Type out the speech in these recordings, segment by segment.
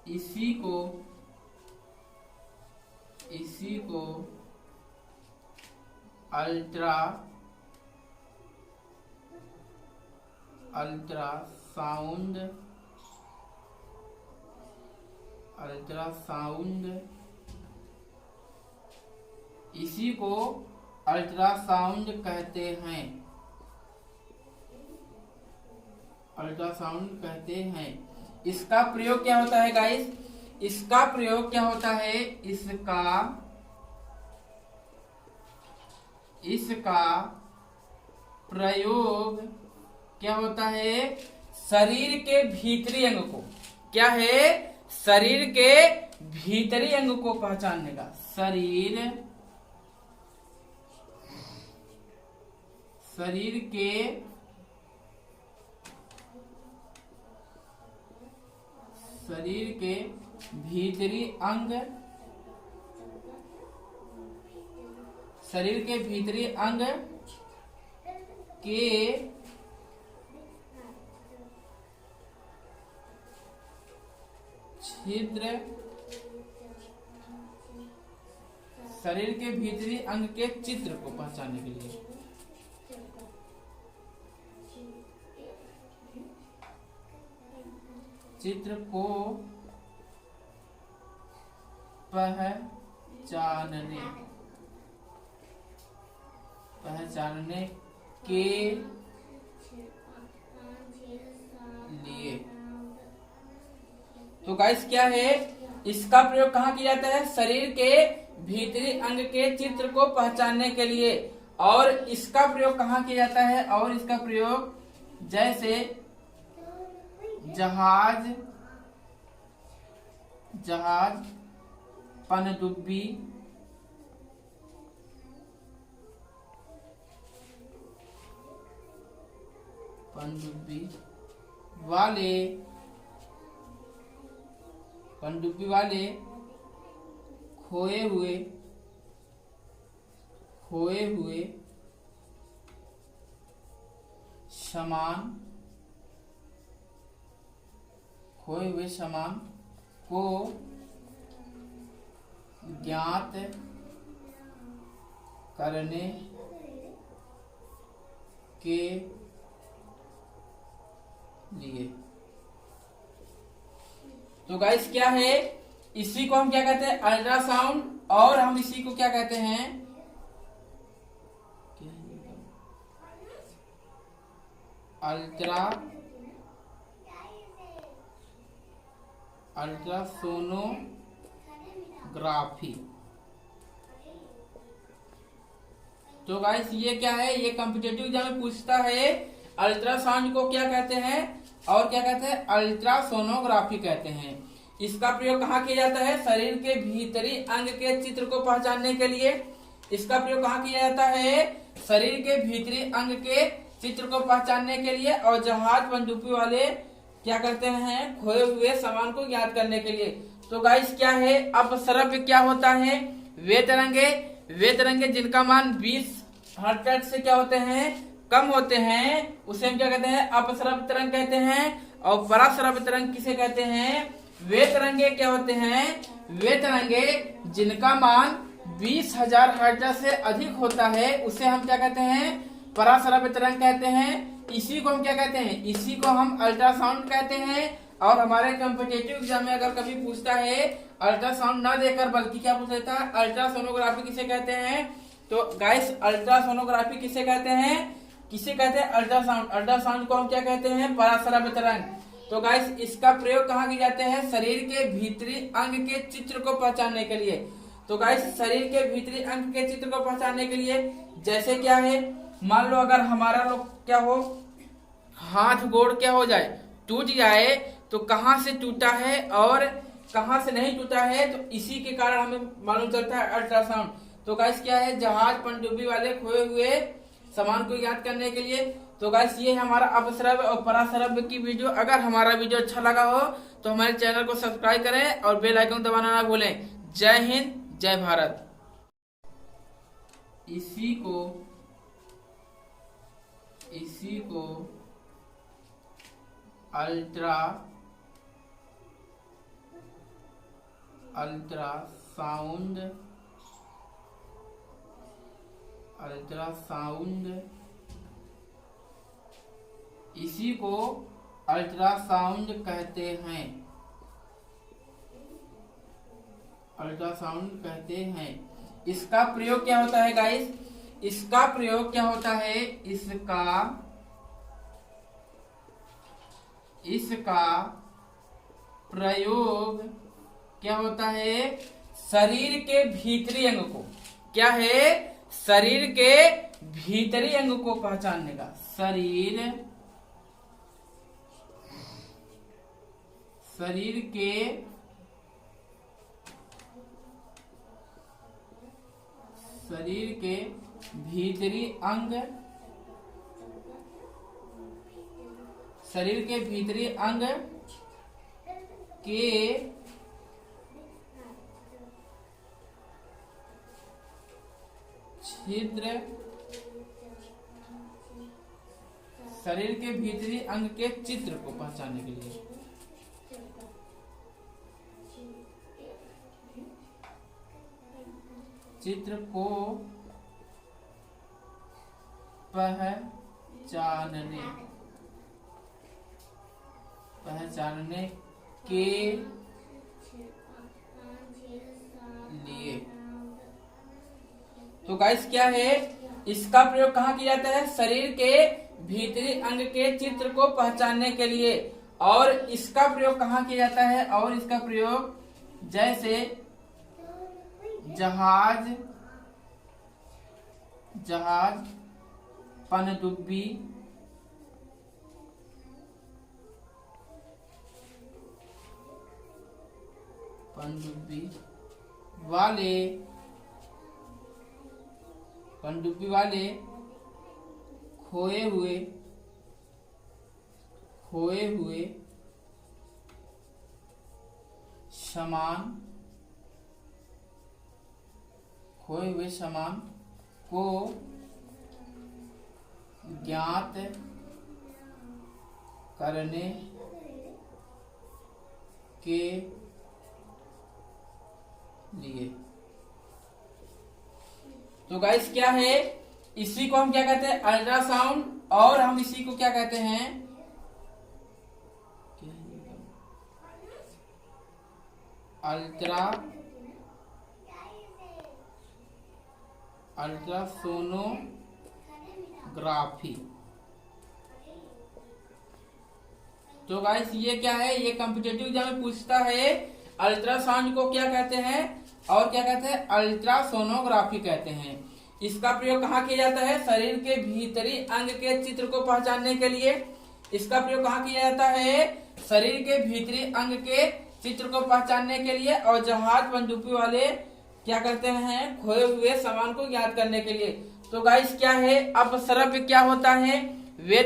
इसी को अल्ट्रासाउंड इसी को अल्ट्रासाउंड कहते हैं। इसका प्रयोग क्या होता है गाइस? इसका प्रयोग क्या होता है? इसका प्रयोग क्या होता है? शरीर के भीतरी अंग को, क्या है? शरीर के भीतरी अंग को पहचानने का। शरीर के भीतरी अंग, के छिद्र, शरीर के भीतरी अंग के चित्र को पहचानने के लिए। चित्र को पहचानने के लिए। तो गाइस क्या है? इसका प्रयोग कहाँ किया जाता है? शरीर के भीतरी अंग के चित्र को पहचानने के लिए। और इसका प्रयोग कहाँ किया जाता है? और इसका प्रयोग जैसे जहाज, पनडुब्बी, पनडुब्बी वाले खोए हुए सामान को ज्ञात करने के लिए। तो गाइस क्या है? इसी को हम क्या कहते हैं? अल्ट्रासाउंड। और हम इसी को क्या कहते हैं? अल्ट्रासोनोग्राफी। तो गाइस ये क्या है? ये कॉम्पिटिटिव एग्जाम में पूछता है अल्ट्रासाउंड को क्या कहते हैं और क्या कहते हैं? अल्ट्रासोनोग्राफी कहते हैं। इसका प्रयोग कहाँ किया जाता है? शरीर के भीतरी अंग के चित्र को पहचानने के लिए। इसका प्रयोग कहाँ किया जाता है? शरीर के भीतरी अंग के चित्र को पहचानने के लिए। और जहाज पनडुब्बी वाले क्या करते हैं? खोए हुए सामान को ज्ञात करने के लिए। तो गाइस क्या है? अपसर्प क्या होता है? वे तरंगे जिनका मान 20 हर्ट्ज से क्या होते हैं? कम होते हैं, उसे हम क्या कहते हैं? अपसर्प तरंग कहते हैं। और परासर्प तरंग किसे कहते हैं? वे तरंगे क्या होते हैं? वे तरंगे जिनका मान 20,000 हर्ट्ज से अधिक होता है, उसे हम क्या कहते हैं? परासर्प तरंग कहते हैं। इसी को हम क्या कहते हैं? इसी को हम अल्ट्रासाउंड कहते हैं। और हमारे कॉम्पिटिटिव एग्जाम में अगर कभी पूछता है अल्ट्रासाउंड ना देकर बल्कि क्या पूछ लेता है? अल्ट्रासोनोग्राफी किसे कहते हैं? तो गाइस अल्ट्रासोनोग्राफी किसे कहते हैं? अल्ट्रासाउंड। अल्ट्रासाउंड को हम क्या कहते हैं? परासर्प तरंग। तो गाइस इसका प्रयोग कहाँ किए जाते हैं? शरीर के भीतरी अंग के चित्र को पहचानने के लिए। तो गाइस शरीर के भीतरी अंग के चित्र को पहचानने के लिए जैसे क्या है? मान लो अगर हमारा लोग क्या हो, हाथ गोड़ क्या हो जाए? टूट जाए, तो कहाँ से टूटा है और कहाँ से नहीं टूटा है, तो इसी के कारण हमें मालूम चलता है अल्ट्रासाउंड। तो गाइस क्या है? जहाज पनडुब्बी वाले खोए हुए सामान को याद करने के लिए। तो गाइस ये हमारा अपसर्प और परासर्प की वीडियो। अगर हमारा वीडियो अच्छा लगा हो तो हमारे चैनल को सब्सक्राइब करें और बेल आइकन दबाना ना भूलें। जय हिंद, जय भारत। इसी को अल्ट्रासाउंड इसी को अल्ट्रासाउंड कहते हैं। इसका प्रयोग क्या होता है गाइस? इसका प्रयोग क्या होता है? इसका प्रयोग क्या होता है? शरीर के भीतरी अंग को, क्या है? शरीर के भीतरी अंग को पहचानने का। शरीर के भीतरी अंग, शरीर के भीतरी अंग के छिद्र, शरीर के भीतरी अंग के चित्र को पहचानने के लिए, चित्र को पहचानने के लिए। तो गाइस क्या है? इसका प्रयोग कहाँ किया जाता है? शरीर के भीतरी अंग के चित्र को पहचानने के लिए। और इसका प्रयोग कहाँ किया जाता है? और इसका प्रयोग जैसे जहाज, पनडुब्बी, पनडुब्बी वाले खोए हुए सामान को ज्ञात करने के लिए। तो गाइस क्या है? इसी को हम क्या कहते हैं? अल्ट्रासाउंड। और हम इसी को क्या कहते हैं? अल्ट्रासोनोग्राफी। तो गाइस ये क्या है? ये कॉम्पिटिटिव एग्जाम में पूछता है अल्ट्रासाउंड को क्या कहते हैं और क्या कहते हैं? अल्ट्रासोनोग्राफी कहते हैं। इसका प्रयोग कहाँ किया जाता है? शरीर के भीतरी अंग के चित्र को पहचानने के लिए। इसका प्रयोग कहाँ किया जाता है? शरीर के भीतरी अंग के चित्र को पहचानने के लिए। और जहाज पनडुब्बी वाले क्या करते हैं? खोए हुए सामान को ज्ञात करने के लिए। तो गाइस क्या है? अपसर्प क्या होता है? वे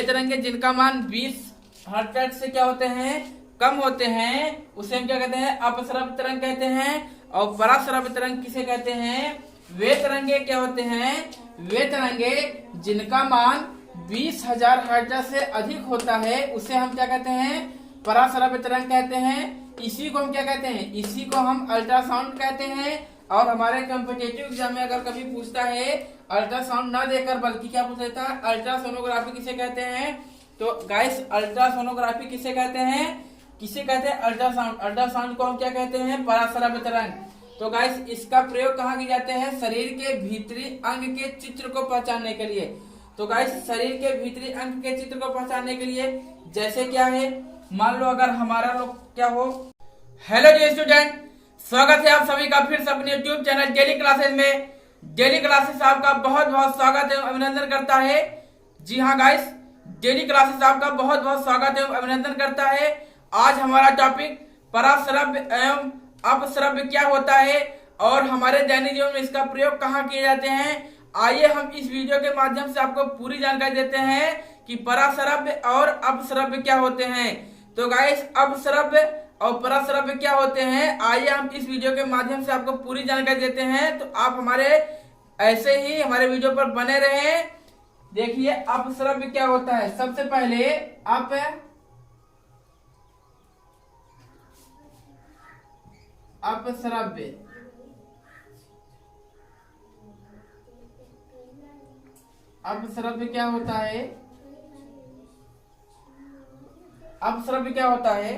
तरंगे जिनका मान 20 हर्ट्ज से क्या होते हैं? कम होते हैं, उसे हम क्या कहते हैं? अपसर्प तरंग कहते हैं। और परासर्प तरंग किसे कहते हैं? वे तरंगे क्या होते हैं? वे तरंगे जिनका मान 20,000 हर्ट्ज से अधिक होता है, उसे हम क्या कहते हैं? परासर्प तरंग कहते हैं। इसी को हम क्या कहते हैं? इसी को हम अल्ट्रासाउंड कहते हैं। और हमारे कॉम्पिटिटिव एग्जाम में अगर कभी पूछता है अल्ट्रासाउंड ना देकर बल्कि क्या पूछ लेता है? अल्ट्रासोनोग्राफी किसे कहते हैं? तो गाइस अल्ट्रासोनोग्राफी किसे कहते हैं? किसे कहते हैं? अल्ट्रासाउंड को हम क्या कहते हैं? परासर्प तरंग। तो गाइस इसका प्रयोग कहाँ किए जाते हैं? शरीर के भीतरी अंग के चित्र को पहचानने के लिए। तो गाइस शरीर के भीतरी अंग के चित्र को पहचानने के लिए जैसे क्या है? मान लो अगर हमारा लोग क्या हो। हेलो जी स्टूडेंट, स्वागत है आप सभी का फिर से अपने यूट्यूब चैनल डेली क्लासेस में। डेली क्लासेस आपका बहुत बहुत स्वागत एवं अभिनंदन करता है। जी हाँ गाइस, डेली क्लासेस आपका बहुत बहुत स्वागत एवं अभिनंदन करता है। आज हमारा टॉपिक परासर्प एवं अपसर्प क्या होता है और हमारे दैनिक जीवन में इसका प्रयोग कहाँ किए जाते हैं। आइए हम इस वीडियो के माध्यम से आपको पूरी जानकारी देते हैं कि परासर्प और अपसर्प क्या होते हैं। तो गाइस अपसर्प और परासर्प क्या होते हैं, आइए हम इस वीडियो के माध्यम से आपको पूरी जानकारी देते हैं। तो आप हमारे ऐसे ही हमारे वीडियो पर बने रहें। देखिए अपसर्प क्या होता है। सबसे पहले अपश्रव्य। अपश्रव्य क्या होता है? अपश्रव्य क्या होता है?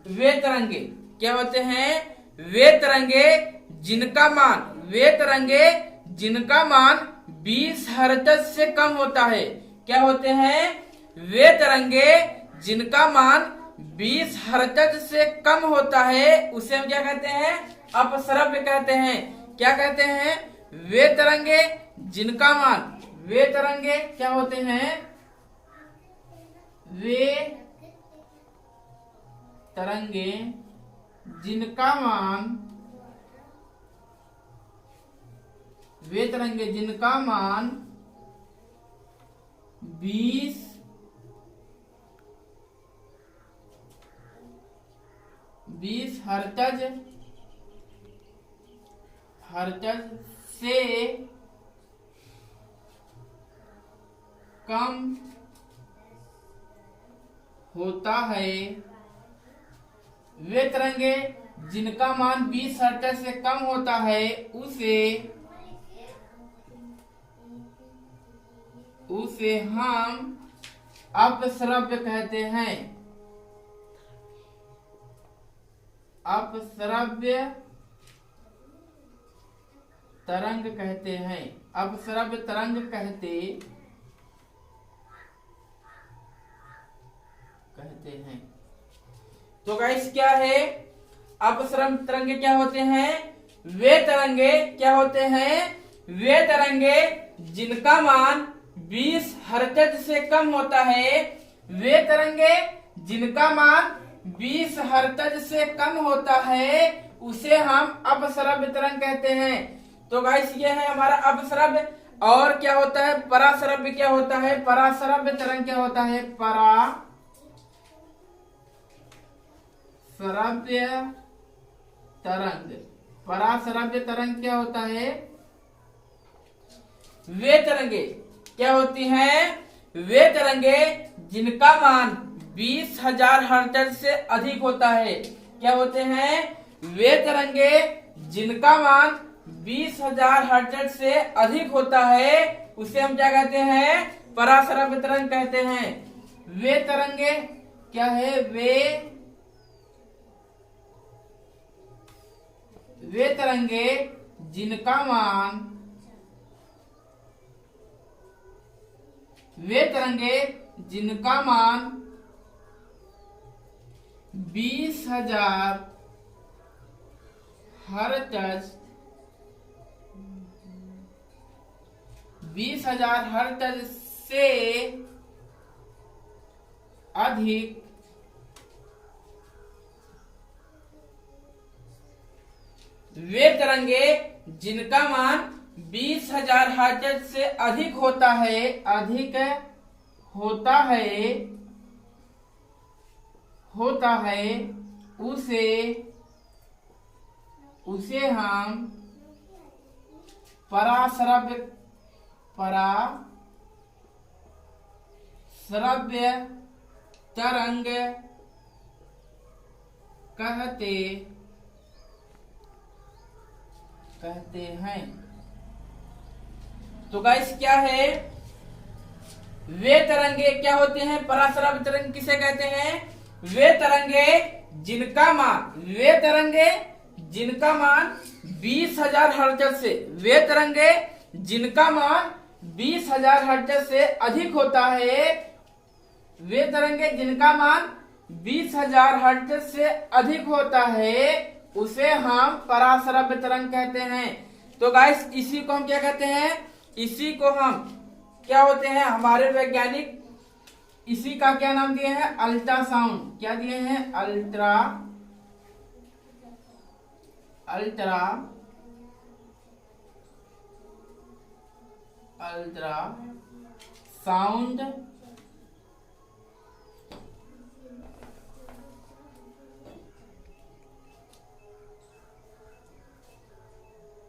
वे तरंगे क्या होते हैं? वे तरंगे जिनका मान 20 हर्ट्ज से कम होता है। क्या होते हैं? वे तरंगे जिनका मान 20 हर्ट्ज से कम होता है उसे हम क्या कहते हैं? अपश्रव्य कहते हैं। क्या कहते हैं? वे तरंगे जिनका मान, वे तरंगे क्या होते हैं? वे तरंगे जिनका मान, वे तरंगे जिनका मान 20 हर्ट्ज से कम होता है। वे तरंगे जिनका मान 20 हर्ट्ज से कम होता है उसे हम अपश्रव्य कहते हैं। अपश्रव्य तरंग कहते हैं। अपश्रव्य तरंग कहते हैं। तो गाइस क्या है? अपश्रव्य तरंगे क्या होते हैं? वे तरंगे क्या होते हैं? वे तरंगे जिनका मान 20 हर्ट्ज से कम होता है। वे तरंगे जिनका मान 20 हर्ट्ज से कम होता है उसे हम अपश्रव्य तरंग कहते हैं। तो गाइस ये है हमारा अपश्रव्य। और क्या होता है? पराश्रव्य क्या होता है? पराश्रव्य तरंग क्या होता है? पराश्रव्य तरंग। पराश्रव्य तरंग क्या होता है? वे तरंगे क्या होती हैं? वे तरंगे जिनका मान 20,000 हर्ट्ज से अधिक होता है। क्या होते हैं? वे तरंगे जिनका मान 20,000 हर्ट्ज से अधिक होता है उसे हम क्या कहते हैं? पराश्रव्य तरंग कहते हैं। वे तरंगे क्या है? वे तरंगे जिनका मान, वे तरंगे जिनका मान 20,000 हर्ट्ज 20,000 हर्ट्ज से अधिक, वे तरंगे जिनका मान 20,000 हर्ट्ज से अधिक होता है उसे हम पराश्रव्य तरंग कहते हैं। तो गाइस क्या है? वे तरंगे क्या होते हैं? पराश्रव्य तरंग किसे कहते हैं? वे तरंगे जिनका मान 20,000 हर्ट्ज से, वे तरंगे जिनका मान 20,000 हर्ट्ज से अधिक होता है, वे तरंगे जिनका मान 20,000 हर्ट्ज से अधिक होता है उसे हम पराश्रव्य तरंग कहते हैं। तो गाइस इसी को हम क्या कहते हैं? इसी को हम क्या होते हैं? हमारे वैज्ञानिक इसी का क्या नाम दिए हैं? अल्ट्रासाउंड। क्या दिए हैं? अल्ट्रासाउंड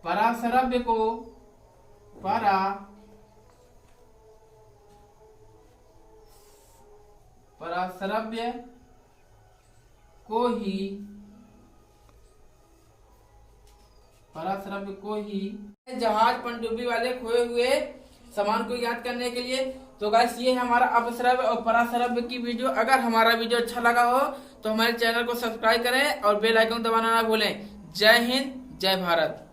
पराश्रव्य को पराश्रव्य को ही पराश्रव्य को ही जहाज पनडुब्बी वाले खोए हुए सामान को याद करने के लिए। तो गाइस ये है हमारा अपश्रव्य और पराश्रव्य की वीडियो। अगर हमारा वीडियो अच्छा लगा हो तो हमारे चैनल को सब्सक्राइब करें और बेल आइकन दबाना ना भूलें। जय हिंद, जय भारत।